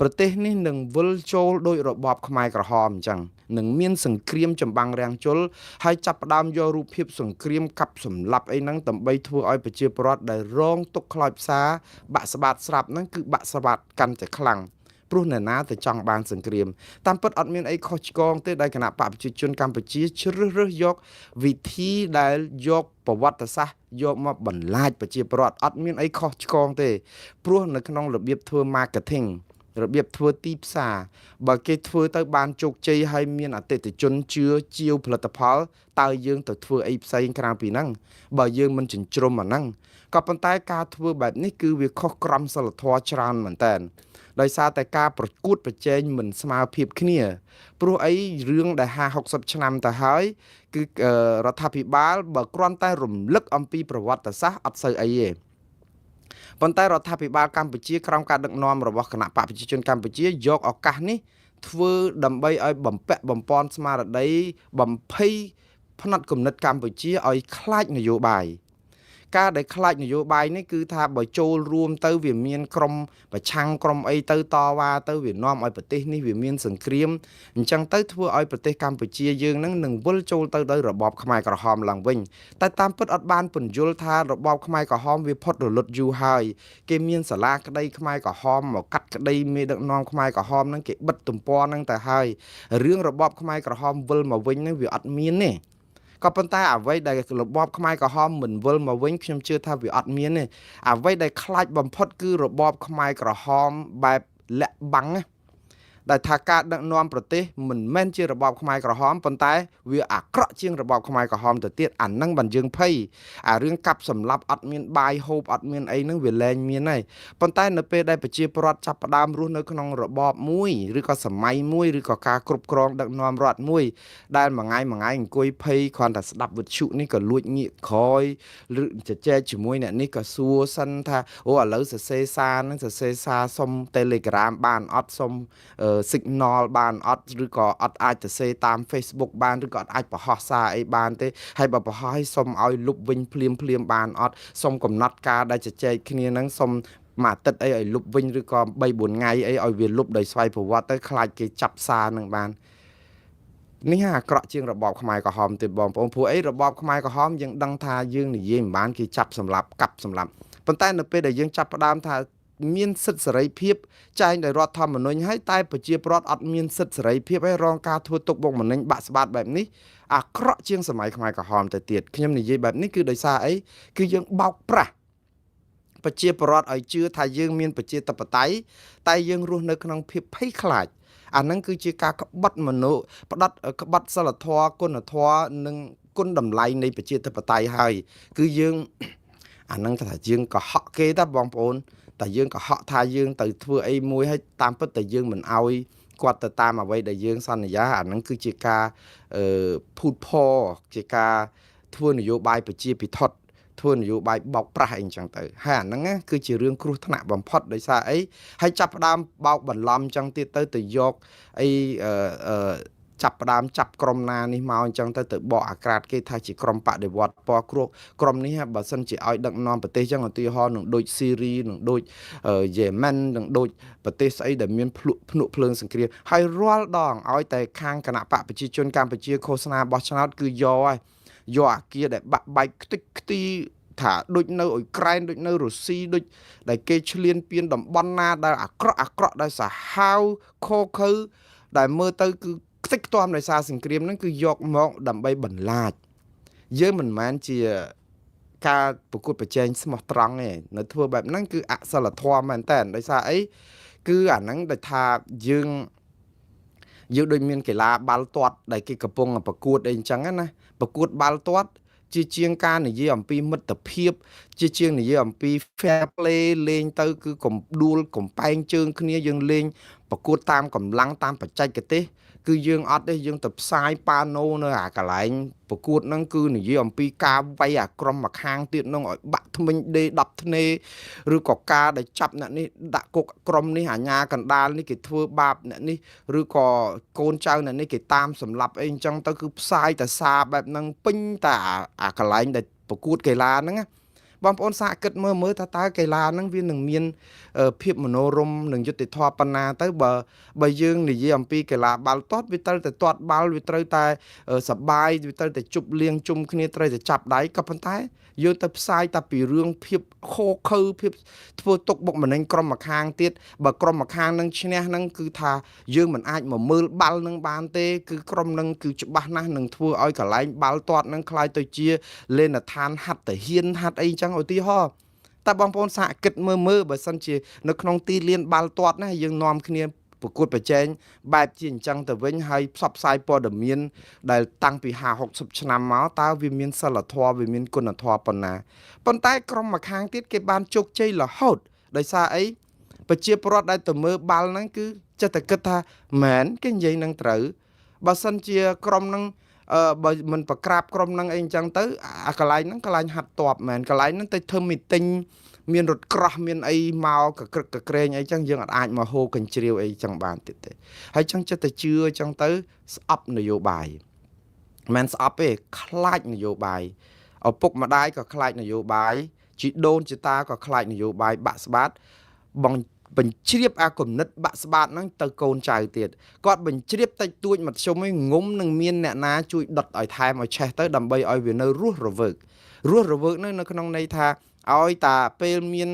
ប្រទេសនេះនឹងវិលចូលដោយរបបខ្មែរក្រហមអញ្ចឹងនឹងមានសង្គ្រាមចម្បាំងរាំងជលហើយចាប់ផ្ដើមយករូបភាពសង្គ្រាមកាប់សម្លាប់អីហ្នឹងដើម្បីធ្វើឲ្យប្រជាពលរដ្ឋដែលរងទុក្ខខ្លោចផ្សាបាក់ស្បាតស្រាប់ហ្នឹងគឺបាក់ស្បាតកាន់តែខ្លាំងព្រោះអ្នកណាទៅចង់បានសង្គ្រាមតាមពិតអត់មានអីខុសឆ្គងទេដែលគណៈបកប្រជាជនកម្ពុជាជ្រើសរើសយកវិធីដែលយកប្រវត្តិសាស្ត្រយកមកបន្លាចប្រជាពលរដ្ឋអត់មានអីខុសឆ្គងទេព្រោះនៅក្នុងរបៀបធ្វើ marketing របៀបធ្វើទីផ្សារបើគេធ្វើទៅបានជោគជ័យហើយមានអតិថិជនជឿជាវផលិតផលតើយើងទៅធ្វើអីផ្សេងក្រៅពីហ្នឹងបើយើងមិនចិញ្ច្រុំអាហ្នឹងក៏ប៉ុន្តែការធ្វើបែបនេះគឺវាខុសក្រមសីលធម៌ច្រើនមែនតើដោយសារតែការប្រកួតប្រជែងមិនស្មើភាពគ្នាព្រោះអីរឿងដែល50-60ឆ្នាំទៅហើយគឺរដ្ឋាភិបាលបើគ្រាន់តែរំលឹកអំពីប្រវត្តិសាស្ត្រអត់សូវអីទេប៉ុន្តែរដ្ឋាភិបាលកម្ពុជាក្រោមការដឹកនាំរបស់គណៈបកប្រជាជនកម្ពុជាយកឱកាសនេះធ្វើដើម្បីឲ្យបំពាក់បំពន់ស្មារតីបំភ័យផ្នែកគំនិតកម្ពុជាឲ្យខ្លាចនយោបាយការដែលខ្លាចនយោបាយនេះគឺថាបើចូលរួមទៅវាមានក្រុមប្រឆាំងក្រុមអីទៅតវ៉ាទៅវានាំឲ្យប្រទេសនេះវាមានសង្គ្រាមអញ្ចឹងទៅធ្វើឲ្យប្រទេសកម្ពុជាយើងនឹងវិលចូលទៅដោយរបបខ្មែរក្រហមឡើងវិញតែតាមពិតអត់បានពន្យល់ថារបបខ្មែរក្រហមវាផុតរលត់យូរហើយគេមានសាលាក្តីខ្មែរក្រហមមកកាត់ក្តីមេដឹកនាំខ្មែរក្រហមហ្នឹងគេបិទទំព័រហ្នឹងទៅហើយរឿងរបបខ្មែរក្រហមវិលមកវិញហ្នឹងវាអត់មានទេក៏ប៉ុន្តែអ្វីដែលរបបខ្មែរក្រហមមិនវិលមកវិញខ្ញុំជឿថាវាអត់មានទេអ្វីដែលខ្លាចបំផុតគឺរបបខ្មែរក្រហមបែបលាក់បាំង ដែលថាការដឹកនាំប្រទេសមិនមែនជារបបខ្មែរក្រហមប៉ុន្តែវាអាក្រក់ជាងរបបខ្មែរក្រហមទៅទៀតអានឹងបានយើងភ័យអារឿងកាប់សម្លាប់អត់មានបាយហូបអត់មានអីហ្នឹងវាលែងមានហើយប៉ុន្តែនៅពេលដែលប្រជាពលរដ្ឋចាប់ផ្ដើមរស់នៅក្នុងរបបមួយឬក៏សម័យមួយឬក៏ការគ្រប់គ្រងដឹកនាំរដ្ឋមួយដែលមួយថ្ងៃអង្គុយភ័យគ្រាន់តែស្ដាប់វិទ្យុនេះក៏លួចងាកក្រោយឬជជែកជាមួយអ្នកនេះក៏សួរសិនថាអូឥឡូវសរសេរសារហ្នឹងសរសេរសារសុំ Telegram បានអត់សុំsignal បានអត់ឬក៏អត់អាចទៅសេតាម Facebook បានឬក៏អត់អាចបង្ហោះសារអីបានទេហើយបើបង្ហោះឲ្យសុំឲ្យលុបវិញភ្លាមបានអត់សុំកំណត់ការដែលជជែកគ្នាហ្នឹងសុំមួយអាទិត្យអីឲ្យលុបវិញឬក៏3 4ថ្ងៃអីឲ្យវាលុបដោយស្វ័យប្រវត្តិទៅខ្លាចគេចាប់សារនឹងបាននេះអាក្រក់ជាងរបបខ្មែរក្រហមទេបងប្អូនព្រោះអីរបបខ្មែរក្រហមយើងដឹងថាយើងនិយាយមិនបានគេចាប់សម្លាប់កាប់សម្លាប់ប៉ុន្តែនៅពេលដែលយើងចាប់ផ្ដើមថាមានសិទ្ធិសេរីភាពចែងដោយរដ្ឋធម្មនុញ្ញហើយតែប្រជាពលរដ្ឋអត់មានសិទ្ធិសេរីភាពហើយរងការធ្វើទុកបុកម្នេញបាក់ស្បាតបែបនេះអាក្រក់ជាងសម័យខ្មែរក្រហមទៅទៀតខ្ញុំនិយាយបែបនេះគឺដោយសារអីគឺយើងបោកប្រាស់ប្រជាពលរដ្ឋឲ្យជឿថាយើងមានប្រជាធិបតេយ្យតែយើងរស់នៅក្នុងភាពភ័យខ្លាចអាហ្នឹងគឺជាការក្បត់មនុស្សផ្ដិតក្បត់សិលធម៌គុណធម៌និងគុណតម្លៃនៃប្រជាធិបតេយ្យហើយគឺយើងអាហ្នឹងថាយើងកុហកគេតាបងប្អូនតែយើងកុហកថាយើងទៅធ្វើអីមួយហើយតាមពិតតែយើងមិនអោយគាត់ទៅតាមអ្វីដែលយើងសន្យាអាហ្នឹងគឺជាការភូតផលជាការធ្វើនយោបាយប្រជាពិធដ្ឋធ្វើនយោបាយបោកប្រាស់អីចឹងទៅហើយអាហ្នឹងគឺជារឿងគ្រោះថ្នាក់បំផុតដោយសារអីហើយចាប់ផ្ដើមបោកបន្លំចឹងទៀតទៅយកអីចាប់ផ្ដើមចាប់ក្រុមណានេះមកអញ្ចឹងទៅបកអាក្រាតគេថាជាក្រុមបដិវត្តពណ៌គ្រោះក្រុមនេះបើសិនជាឲ្យដឹកនាំប្រទេសចឹងឧទាហរណ៍នឹងដូចស៊ីរីនឹងដូចយេម៉ែននឹងដូចប្រទេសស្អីដែលមានភ្នក់ភ្លើងសង្គ្រាមហើយរាល់ដងឲ្យតែខាងគណៈបកប្រជាជនកម្ពុជាឃោសនាបោះឆ្នោតគឺយកអាគារដែលបាក់បែកខ្ទេចខ្ទីថាដូចនៅអ៊ុយក្រែនដូចនៅរុស្ស៊ីដូចដែលគេឈ្លានពានតំបន់ណាដែលអាក្រក់ដែលសាហាវខូខើដែលមើលទៅគឺខ្ទេចខ្ទាំដោយសារសង្គ្រាមហ្នឹងគឺយកមកដើម្បីបន្លាចយើងមិនមែនជាការប្រកួតប្រជែងស្មោះត្រង់ទេនៅធ្វើបែបហ្នឹងគឺអសិលធម៌មែនតើដោយសារអីគឺអាហ្នឹងដែលថាយើងដូចមានកីឡាបាល់ទាត់ដែលគេកំពុងប្រកួតអីអញ្ចឹងណាប្រកួតបាល់ទាត់ជាជាងការនិយាយអំពីមិត្តភាពជាជាងនិយាយអំពី fair play លេងទៅគឺកំដួលកំប៉ែងជើងគ្នាយើងលេងប្រកួតតាមកម្លាំងតាមបច្ចេកទេសគឺយើងអត់ទេយើងទៅផ្សាយប៉ាណូនៅអាកន្លែងប្រកួតហ្នឹងគឺនិយាយអំពីការវាយអាក្រុមមកខាងទៀតហ្នឹងឲ្យបាក់ធ្មេញដេ10ធ្នេឬក៏ការដែលចាប់អ្នកនេះដាក់គុកក្រុមនេះអាញាកណ្ដាលនេះគេធ្វើបាបអ្នកនេះឬក៏កូនចៅអ្នកនេះគេតាមសម្លាប់អីអញ្ចឹងទៅគឺផ្សាយតែសារបែបហ្នឹងពេញតែអាកន្លែងដែលប្រកួតកីឡាហ្នឹងណាបងប្អូនសាកគិតមើលថាតើកីឡាហ្នឹងវានឹងមានភាពមនោរម្យនិងយុត្តិធម៌ប៉ុណ្ណាទៅបើយើងនិយាយអំពីកីឡាបាល់ទាត់វាត្រូវតែទាត់បាល់វាត្រូវតែសបាយវាត្រូវតែជប់លៀងជុំគ្នាត្រូវតែចាប់ដៃក៏ប៉ុន្តែយើងទៅផ្សាយតែពីរឿងភាពខូខើភាពធ្វើទុកបុកម្នេញក្រុមម្ខាងទៀតបើក្រុមម្ខាងនឹងឈ្នះនឹងគឺថាយើងមិនអាចមកមើលបាល់នឹងបានទេគឺក្រុមនឹងគឺច្បាស់ណាស់នឹងធ្វើឲ្យកន្លែងបាល់ទាត់នឹងคล้ายទៅជាលេនដ្ឋានហាត់តាហ៊ានហាត់អីចឹងឧទាហរណ៍តែបងប្អូនសាកគិតមើលបើសិនជានៅក្នុងទីលានបាល់ទាត់ណាយើងនាំគ្នាប្រកួតប្រជែងបែបជាអញ្ចឹងទៅវិញហើយផ្សព្វផ្សាយព័ត៌មានដែលតាំងពី50-60ឆ្នាំមកតើវាមានសិលធម៌វាមានគុណធម៌ប៉ុណ្ណាប៉ុន្តែក្រុមម្ខាងទៀតគេបានជោគជ័យរហូតដោយសារអីប្រជាពលរដ្ឋដែលទៅមើលបាល់ហ្នឹងគឺចិត្តតែគិតថាមែនគេនិយាយនឹងត្រូវបើសិនជាក្រុមហ្នឹងបើមិនប្រក្រាបក្រុមហ្នឹងអីអញ្ចឹងទៅអាកន្លែងហ្នឹងកន្លែងហាត់តបមែនកន្លែងហ្នឹងទៅធ្វើមីទិញមានរថក្រោះមានអីមកកក្រឹកកក្រែងអីចឹងយើងអាចមកហូរកញ្ជ្រៀវអីចឹងបានទៀតទេហើយចឹងចិត្តតែជឿចឹងទៅស្អប់នយោបាយមិនស្អប់ទេខ្លាចនយោបាយឪពុកម្ដាយក៏ខ្លាចនយោបាយជីដូនជីតាក៏ខ្លាចនយោបាយបាក់ស្បាតបញ្ជ្រាបអាគំនិតបាក់ស្បាតហ្នឹងទៅកូនចៅទៀតគាត់បញ្ជ្រាបតិចតួចមធ្យមឲ្យងុំនឹងមានអ្នកណាជួយដុតឲ្យថែមឲ្យឆេះទៅដើម្បីឲ្យវានៅរស់រវើកនៅក្នុងន័យថាឲ្យតាពេលមាន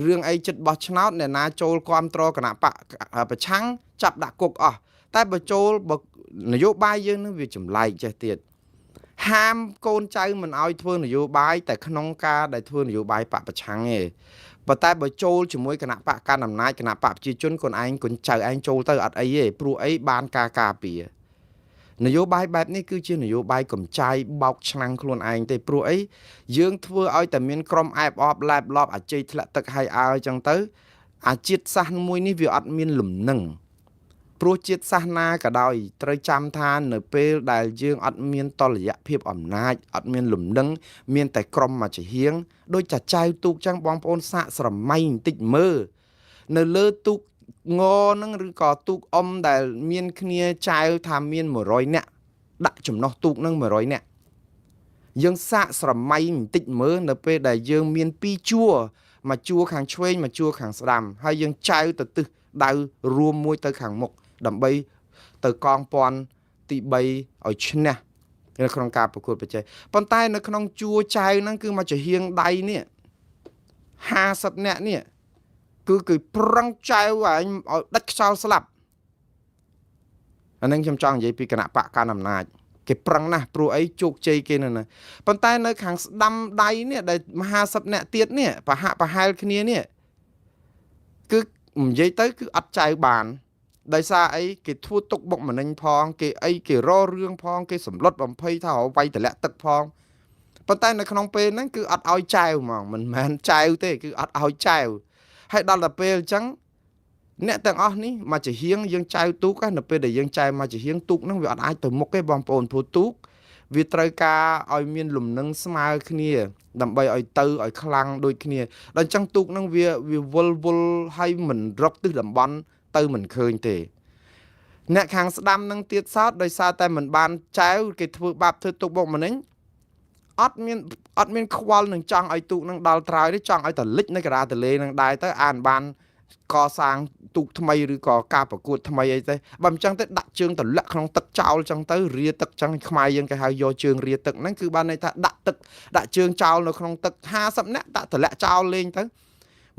រឿងអីចិត្តបោះឆ្នោតអ្នកណាចូលគ្រប់គ្រងគណៈបកប្រឆាំងចាប់ដាក់គុកអស់តែបើចូលនយោបាយយើងនឹងវាចម្លែកចេះទៀតហាមកូនចៅមិនឲ្យធ្វើនយោបាយតែក្នុងការដែលធ្វើនយោបាយបកប្រឆាំងទេ ប៉ុន្តែបើចូលជាមួយគណៈបកកណ្ដាលអំណាចគណៈបកប្រជាជនខ្លួនឯងគុនចៅឯងចូលទៅអត់អីទេព្រោះអីបានការការពារនយោបាយបែបនេះគឺជានយោបាយកំចាយបោកឆ្នាំងខ្លួនឯងទេព្រោះអីយើងធ្វើឲ្យតែមានក្រុមអែបអបឡែបឡប់អាជ័យធ្លាក់ទឹកហើយអើអញ្ចឹងទៅអាជាតិសាសន៍មួយនេះវាអត់មានលំនឹងព្រោះជាតិសាសន៍ណាក៏ដោយត្រូវចាំថានៅពេលដែលយើងអត់មានតលយៈភាពអំណាចអត់មានលំនឹងមានតែក្រុមមួយចំហៀងដូចចាចៅទូកចឹងបងប្អូនសាកស្រមៃបន្តិចមើលនៅលើទូកងហ្នឹងឬក៏ទូកអុំដែលមានគ្នាចៅថាមាន100នាក់ដាក់ចំណោះទូកហ្នឹង100នាក់យើងសាកស្រមៃបន្តិចមើលនៅពេលដែលយើងមាន2ជួរមួយជួរខាងឆ្វេងមួយជួរខាងស្ដាំហើយយើងចៅទៅទិសដៅរួមមួយទៅខាងមុខដើម្បីទៅកងពាន់ទី3ឲ្យឈ្នះនៅក្នុងការប្រកួតប្រជែងប៉ុន្តែនៅក្នុងជួរចៅហ្នឹងគឺមកចំហៀងដៃនេះ50នាក់នេះគឺប្រឹងចៅឲ្យដាច់ខ្យល់ស្លាប់អានឹងខ្ញុំចង់និយាយពីគណៈបកកណ្ដាលអំណាចគេប្រឹងណាស់ព្រោះអីជោគជ័យគេនៅណាប៉ុន្តែនៅខាងស្ដាំដៃនេះដែល50នាក់ទៀតនេះប្រហាក់ប្រហែលគ្នានេះគឺនិយាយទៅគឺអត់ចៅបានដោយសារអីគេធ្វើទុកបុកម្នេញផងគេអីគេររឿងផងគេសម្លុតបំភ័យថាវាយតម្លាក់ទឹកផងប៉ុន្តែនៅក្នុងពេលហ្នឹងគឺអត់ឲ្យចៅហ្មងមិនមែនចៅទេគឺអត់ឲ្យចៅហើយដល់តែពេលអញ្ចឹងអ្នកទាំងអស់នេះមកជាហៀងយើងចៅទូកនៅពេលដែលយើងចៅមកជាហៀងទូកហ្នឹងវាអត់អាចទៅមុខទេបងប្អូនព្រោះទូកវាត្រូវការឲ្យមានលំនឹងស្មើគ្នាដើម្បីឲ្យទៅឲ្យខ្លាំងដូចគ្នាដល់អញ្ចឹងទូកហ្នឹងវាវល់ហើយមិនរកទិសតំបន់ទៅមិនឃើញទេអ្នកខាងស្ដាំនឹងទៀតសោតដោយសារតែមិនបានចែវគេធ្វើបាបធ្វើទុកបុកម្នេញអត់មានខ្វល់នឹងចង់ឲ្យទូកនឹងដល់ត្រើយទេចង់ឲ្យតលិចនៅកណ្ដាលទន្លេនឹងដែរទៅអានបានកសាងទូកថ្មីឬក៏ការប្រកួតថ្មីអីទេបើមិនចឹងទេដាក់ជើងទម្លាក់ក្នុងទឹកចោលចឹងទៅរាទឹកចឹងខ្មែរយើងគេហៅយកជើងរាទឹកហ្នឹងគឺបានន័យថាដាក់ជើងចោលនៅក្នុងទឹក50នាក់ដាក់ទម្លាក់ចោលលេងទៅ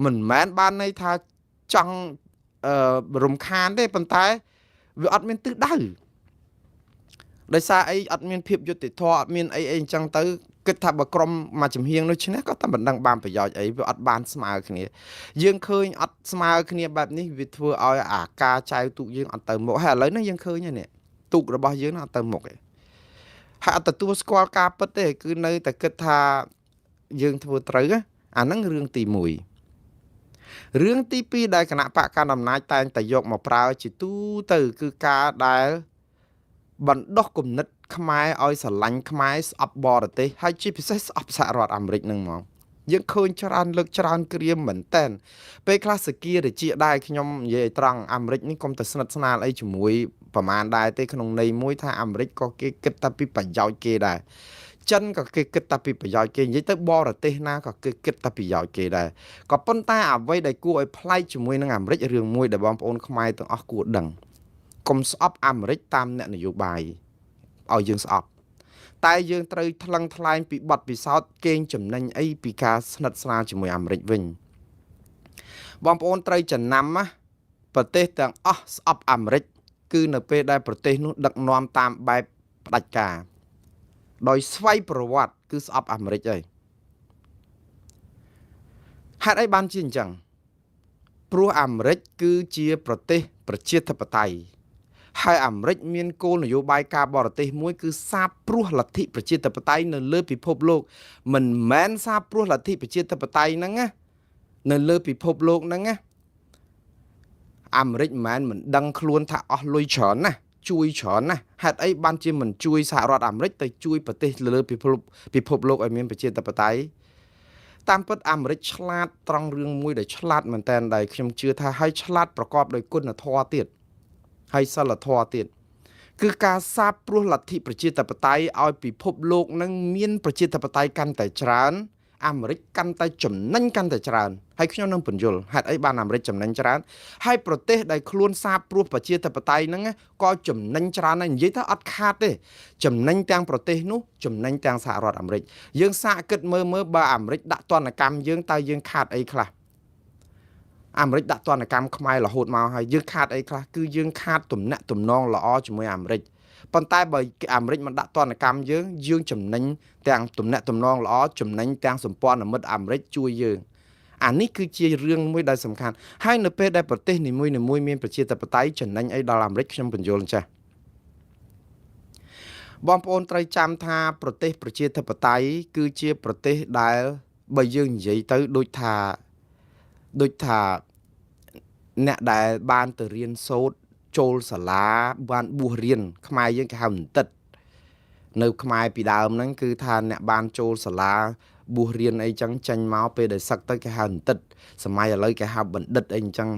មិនមែនបានន័យថាចង់រំខានទេប៉ុន្តែវាអត់មានទិសដៅដោយសារអីអត់មានភាពយុត្តិធម៌អត់មានអីអញ្ចឹងទៅគិតថាបើក្រុមមួយចំហៀងនោះឈ្នះក៏តែមិនដឹងបានប្រយោជន៍អីវាអត់បានស្មើគ្នាយើងឃើញអត់ស្មើគ្នាបែបនេះវាធ្វើឲ្យអាការចៅទូកយើងអត់ទៅមុខហើយឥឡូវនេះយើងឃើញហើយនេះទូករបស់យើងអត់ទៅមុខទេហើយអត់ទទួលស្គាល់ការពិតទេគឺនៅតែគិតថាយើងធ្វើត្រូវអាហ្នឹងរឿងទី1រឿងទី2ដែលគណៈបកកណ្ដាលអំណាចតែងតែយកមកប្រើជាទូទៅគឺការដែលបណ្ដោះគំនិតខ្មែរឲ្យស្រឡាញ់ខ្មែរស្អប់បរទេសហើយជាពិសេសស្អប់សហរដ្ឋអាមេរិកហ្នឹងហ្មងយើងឃើញច្រើនលើកច្រើនគ្រាមមែនតែនពេលខ្លះសគារជាដែរខ្ញុំនិយាយត្រង់អាមេរិកនេះកុំតែស្និទ្ធស្នាលអីជាមួយប្រមាណដែរទេក្នុងន័យមួយថាអាមេរិកក៏គេគិតតែពីប្រយោជន៍គេដែរចិនក៏គេគិតតែពីប្រយោជន៍គេនិយាយទៅបរទេសណាក៏គេគិតតែប្រយោជន៍គេដែរក៏ប៉ុន្តែអ្វីដែលគួរឲ្យប្លែកជាមួយនឹងអាមេរិករឿងមួយដែលបងប្អូនខ្មែរទាំងអស់គួរដឹងកុំស្អប់អាមេរិកតាមអ្នកនយោបាយឲ្យយើងស្អប់តែយើងត្រូវថ្លឹងថ្លែងពីបទពិសោធន៍កេងចំណេញអីពីការស្និទ្ធស្នាលជាមួយអាមេរិកវិញបងប្អូនត្រូវចំណាំណាប្រទេសទាំងអស់ស្អប់អាមេរិកគឺនៅពេលដែលប្រទេសនោះដឹកនាំតាមបែបផ្ដាច់ការដោយស្វ័យប្រវត្តិគឺស្អប់អាមេរិកហើយហេតុអីបានជាអញ្ចឹងព្រោះអាមេរិកគឺជាប្រទេសប្រជាធិបតេយ្យហើយអាមេរិកមានគោលនយោបាយការបរទេសមួយគឺសាបព្រោះលទ្ធិប្រជាធិបតេយ្យនៅលើពិភពលោកមិនមែនសាបព្រោះលទ្ធិប្រជាធិបតេយ្យហ្នឹងណានៅលើពិភពលោកហ្នឹងណាអាមេរិកមិនដឹងខ្លួនថាអស់លុយច្រើនណាជួយច្រើនណាហេតុអីបានជាមិនជួយសហរដ្ឋអាមេរិកទៅជួយប្រទេសលើពិភពលោកឲ្យមានប្រជាធិបតេយ្យតាមពិតអាមេរិកឆ្លាតត្រង់រឿងមួយដែលឆ្លាតមែនតើដែលខ្ញុំជឿថាហើយឆ្លាតប្រកបដោយគុណធម៌ទៀតហើយសិលធម៌ទៀតគឺការសាបព្រោះលទ្ធិប្រជាធិបតេយ្យឲ្យពិភពលោកនឹងមានប្រជាធិបតេយ្យកាន់តែច្រើនអាមេរិកកាន់តែចំណេញកាន់តែច្រើនហើយខ្ញុំនឹងបញ្យល់ហេតុអីបានអាមេរិកចំណេញច្រើនហើយប្រទេសដែលខ្លួនសាបព្រោះប្រជាធិបតេយ្យហ្នឹងក៏ចំណេញច្រើនដែរនិយាយថាអត់ខាតទេចំណេញទាំងប្រទេសនោះចំណេញទាំងសហរដ្ឋអាមេរិកយើងសាកគិតមើលបើអាមេរិកដាក់ទណ្ឌកម្មយើងតើយើងខាតអីខ្លះអាមេរិកដាក់ទណ្ឌកម្មខ្មែររហូតមកហើយយើងខាតអីខ្លះគឺយើងខាតទំនាក់ទំនងល្អជាមួយអាមេរិកប៉ុន្តែបើអាមេរិកមិនដាក់ទណ្ឌកម្មយើងចំណេញទាំងទំនាក់ទំនងល្អចំណេញទាំងសម្ព័ន្ធមិត្តអាមេរិកជួយយើង អានេះគឺជារឿងមួយដែលសំខាន់ហើយនៅពេលដែលប្រទេសនីមួយៗមានប្រជាធិបតេយ្យចំណេញអីដល់អាមេរិកខ្ញុំបញ្យល់ចាស់បងប្អូនត្រូវចាំថាប្រទេសប្រជាធិបតេយ្យគឺជាប្រទេសដែលបើយើងនិយាយទៅដូចថាអ្នកដែលបានទៅរៀនសូត្រចូលសាលាបានបួសរៀនខ្មែរយើងគេហៅបន្តិតនៅខ្មែរពីដើមហ្នឹងគឺថាអ្នកបានចូលសាលាបួសរៀនអីចឹងចេញមកពេលដែលសឹកទៅគេហៅបន្តិតសម័យឥឡូវគេហៅបណ្ឌិតអីចឹង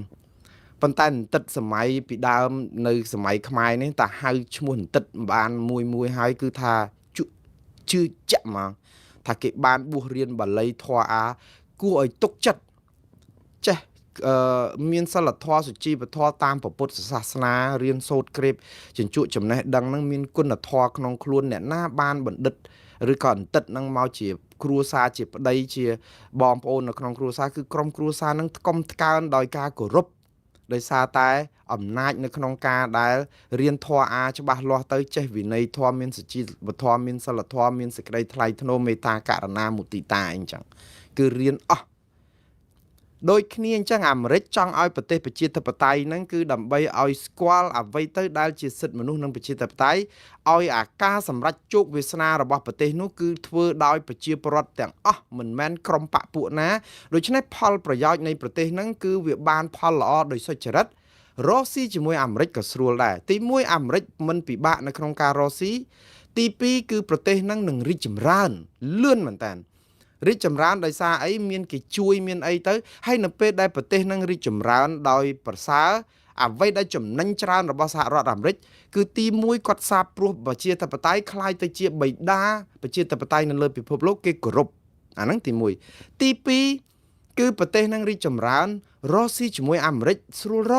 ប៉ុន្តែបន្តិតសម័យពីដើមនៅសម័យខ្មែរនេះតាហៅឈ្មោះបន្តិតបានមួយហើយគឺថាជឿជាក់មកថាគេបានបួសរៀនបាលីធម៌អាគួរឲ្យទុកចិត្តចេះមានសិលធម៌សុជីវធម៌តាមពុទ្ធសាសនារៀនសូត្រក្រេបជញ្ជក់ចំណេះដឹងនឹងមានគុណធម៌ក្នុងខ្លួនអ្នកណាបានបណ្ឌិតឬក៏អន្តិតនឹងមកជាគ្រួសារជាប្តីជាបងប្អូននៅក្នុងគ្រួសារគឺក្រុមគ្រួសារនឹងថ្កុំថ្កើងដោយការគោរពដោយសារតែអំណាចនៅក្នុងការដែលរៀនធម៌អាច្បាស់លាស់ទៅចេះវិន័យធម៌មានសុជីវធម៌មានសិលធម៌មានសេចក្តីថ្លៃថ្នូរមេត្តាករុណាមុទិតាអីចឹងគឺរៀនអស់ដូចគ្នាអញ្ចឹងអាមេរិកចង់ឲ្យប្រទេសប្រជាធិបតេយ្យហ្នឹងគឺដើម្បីឲ្យស្គាល់អ្វីទៅដែលជាសិទ្ធិមនុស្សនិងប្រជាធិបតេយ្យឲ្យអាការសម្រេចជោគវាសនារបស់ប្រទេសនោះគឺធ្វើដោយប្រជាពលរដ្ឋទាំងអស់មិនមែនក្រុមបកពួកណាដូច្នេះផលប្រយោជន៍នៃប្រទេសហ្នឹងគឺវាបានផលល្អដោយសុចរិតរស់ស៊ីជាមួយអាមេរិកក៏ស្រួលដែរទី1អាមេរិកមិនពិបាកនៅក្នុងការរស់ស៊ីទី2គឺប្រទេសហ្នឹងនឹងរីកចម្រើនលឿនមែនតើរីកចម្រើនដោយសារអីមានគេជួយមានអីទៅហើយនៅពេលដែលប្រទេសនឹងរីកចម្រើនដោយប្រសើរអ្វីដែលចំណេញច្រើនរបស់សហរដ្ឋអាមេរិកគឺទី1គាត់សាបព្រោះប្រជាធិបតេយ្យคล้ายទៅជាបិតាប្រជាធិបតេយ្យនៅលើពិភពលោកគេគោរពអាហ្នឹងទី1ទី2គឺប្រទេសនឹងរីកចម្រើនរស់ស៊ីជាមួយអាមេរិកស្រួលរ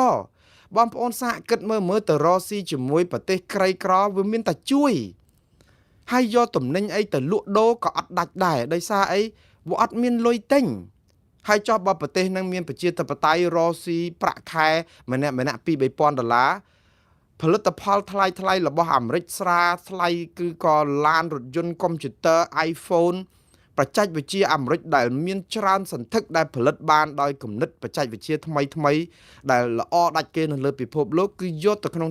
បងប្អូនសហគិតមើលទៅរស់ស៊ីជាមួយប្រទេសក្រីក្រវាមានតែជួយហើយយកតំណែងអីទៅលក់ដូរក៏អត់ដាច់ដែរដោយសារអីវាអត់មានលុយទិញហើយចុះបើប្រទេសនឹងមានប្រជាធិបតេយ្យរស់ស៊ីប្រាក់ខែម្នាក់$2,000ផលិតផលថ្លៃរបស់អាមេរិកស្រាថ្លៃគឺក៏ឡានរថយន្តកុំព្យូទ័រ iPhone បច្ចេកវិទ្យាអាមេរិកដែលមានច្រើនសន្ធឹកដែលផលិតបានដោយគំនិតបច្ចេកវិទ្យាថ្មីដែលល្អដាច់គេនៅលើពិភពលោកគឺយកទៅក្នុង